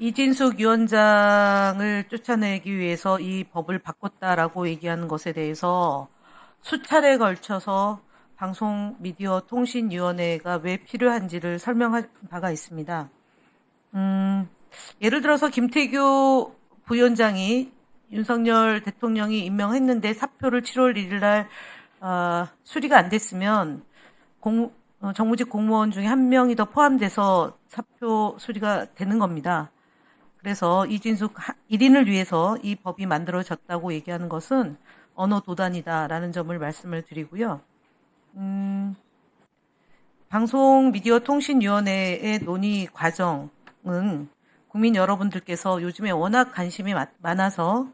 이진숙 위원장을 쫓아내기 위해서 이 법을 바꿨다라고 얘기하는 것에 대해서 수차례 걸쳐서 방송미디어통신위원회가 왜 필요한지를 설명한 바가 있습니다. 예를 들어서 김태규 부위원장이 윤석열 대통령이 임명했는데 사표를 7월 1일 날 수리가 안 됐으면 정무직 공무원 중에 한 명이 더 포함돼서 사표 수리가 되는 겁니다. 그래서 이진숙 1인을 위해서 이 법이 만들어졌다고 얘기하는 것은 언어 도단이다라는 점을 말씀을 드리고요. 방송미디어통신위원회의 논의 과정은 국민 여러분들께서 요즘에 워낙 관심이 많아서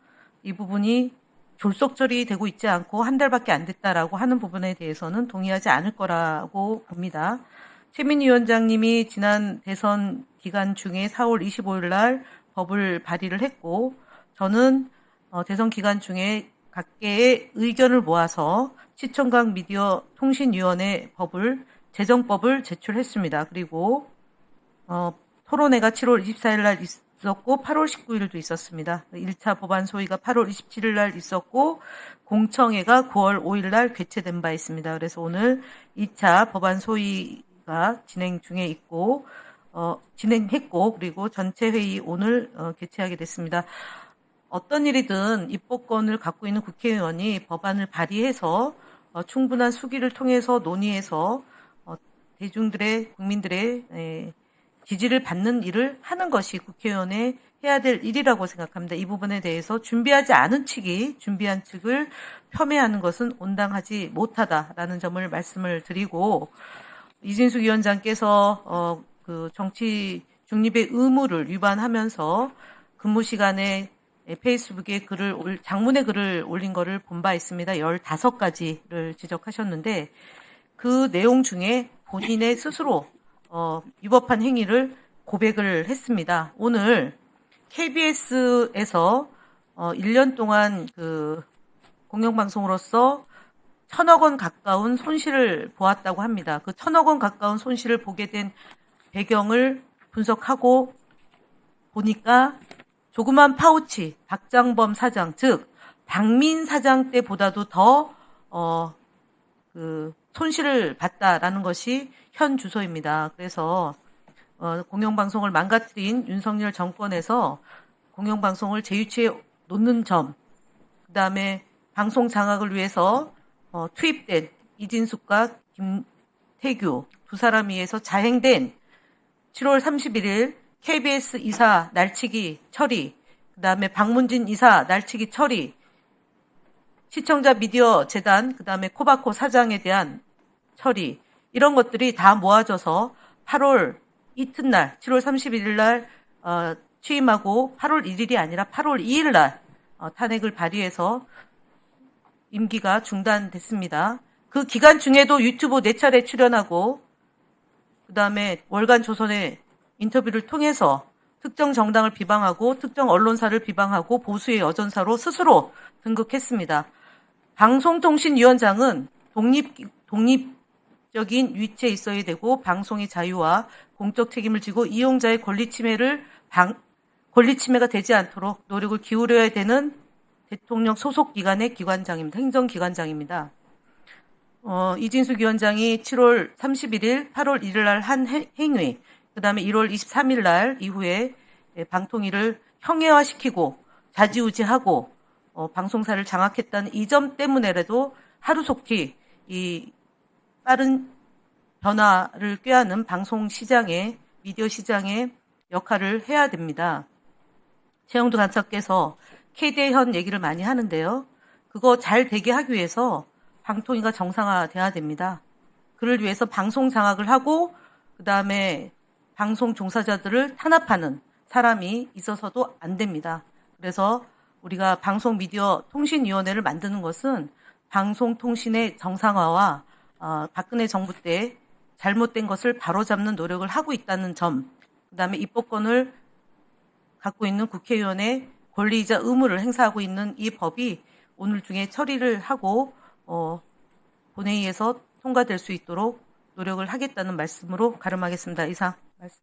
이 부분이 졸속 처리되고 있지 않고 한 달밖에 안 됐다라고 하는 부분에 대해서는 동의하지 않을 거라고 봅니다. 최민희 위원장님이 지난 대선 기간 중에 4월 25일 날 법을 발의를 했고, 저는 대선 기간 중에 각계의 의견을 모아서 시청각 미디어 통신위원회 제정법을 제출했습니다. 그리고 토론회가 7월 24일 날 있었고 8월 19일도 있었습니다. 1차 법안 소위가 8월 27일 날 있었고 공청회가 9월 5일 날 개최된 바 있습니다. 그래서 오늘 2차 법안 소위가 진행 중에 있고 진행했고 그리고 전체 회의 오늘 개최하게 됐습니다. 어떤 일이든 입법권을 갖고 있는 국회의원이 법안을 발의해서 충분한 수기를 통해서 논의해서 대중들의 국민들의 지지를 받는 일을 하는 것이 국회의원의 해야 될 일이라고 생각합니다. 이 부분에 대해서 준비하지 않은 측이 준비한 측을 폄훼하는 것은 온당하지 못하다라는 점을 말씀을 드리고, 이진숙 위원장께서 그 정치 중립의 의무를 위반하면서 근무 시간에 페이스북에 장문의 글을 올린 것을 본 바 있습니다. 15가지를 지적하셨는데 그 내용 중에 본인의 스스로 위법한 행위를 고백을 했습니다. 오늘 KBS에서 1년 동안 그 공영방송으로서 1,000억 원 가까운 손실을 보았다고 합니다. 그 1,000억 원 가까운 손실을 보게 된 배경을 분석하고 보니까 조그만 파우치, 박장범 사장, 즉 박민 사장 때보다도 더 손실을 봤다라는 것이 현 주소입니다. 그래서 공영방송을 망가뜨린 윤석열 정권에서 공영방송을 제유치에 놓는 점, 그 다음에 방송 장악을 위해서 투입된 이진숙과 김태규 두 사람에 의해서 자행된 7월 31일 KBS 이사 날치기 처리, 그 다음에 박문진 이사 날치기 처리, 시청자 미디어 재단, 그 다음에 코바코 사장에 대한 처리, 이런 것들이 다 모아져서 8월 이튿날 7월 31일 날 취임하고 8월 1일이 아니라 8월 2일 날 탄핵을 발의해서 임기가 중단됐습니다. 그 기간 중에도 유튜브 4차례 출연하고 그 다음에 월간 조선의 인터뷰를 통해서 특정 정당을 비방하고 특정 언론사를 비방하고 보수의 여전사로 스스로 등극했습니다. 방송통신위원장은 독립적인 위치에 있어야 되고 방송의 자유와 공적 책임을 지고 이용자의 권리 침해가 되지 않도록 노력을 기울여야 되는 대통령 소속 기관의 기관장입니다. 행정기관장입니다. 이진숙 위원장이 7월 31일, 8월 1일 날 한 행위, 그 다음에 1월 23일 날 이후에 방통위를 형해화시키고 좌지우지하고 방송사를 장악했다는 이 점 때문에라도 하루속히 이 빠른 변화를 꾀하는 방송 시장의 미디어 시장의 역할을 해야 됩니다. 최영두 간사께서 KD현 얘기를 많이 하는데요. 그거 잘 되게 하기 위해서 방통위가 정상화돼야 됩니다. 그를 위해서 방송 장악을 하고 그 다음에 방송 종사자들을 탄압하는 사람이 있어서도 안 됩니다. 그래서 우리가 방송미디어통신위원회를 만드는 것은 방송통신의 정상화와 박근혜 정부 때 잘못된 것을 바로잡는 노력을 하고 있다는 점, 그 다음에 입법권을 갖고 있는 국회의원의 권리이자 의무를 행사하고 있는 이 법이 오늘 중에 처리를 하고 본회의에서 통과될 수 있도록 노력을 하겠다는 말씀으로 가름하겠습니다. 이상 말씀.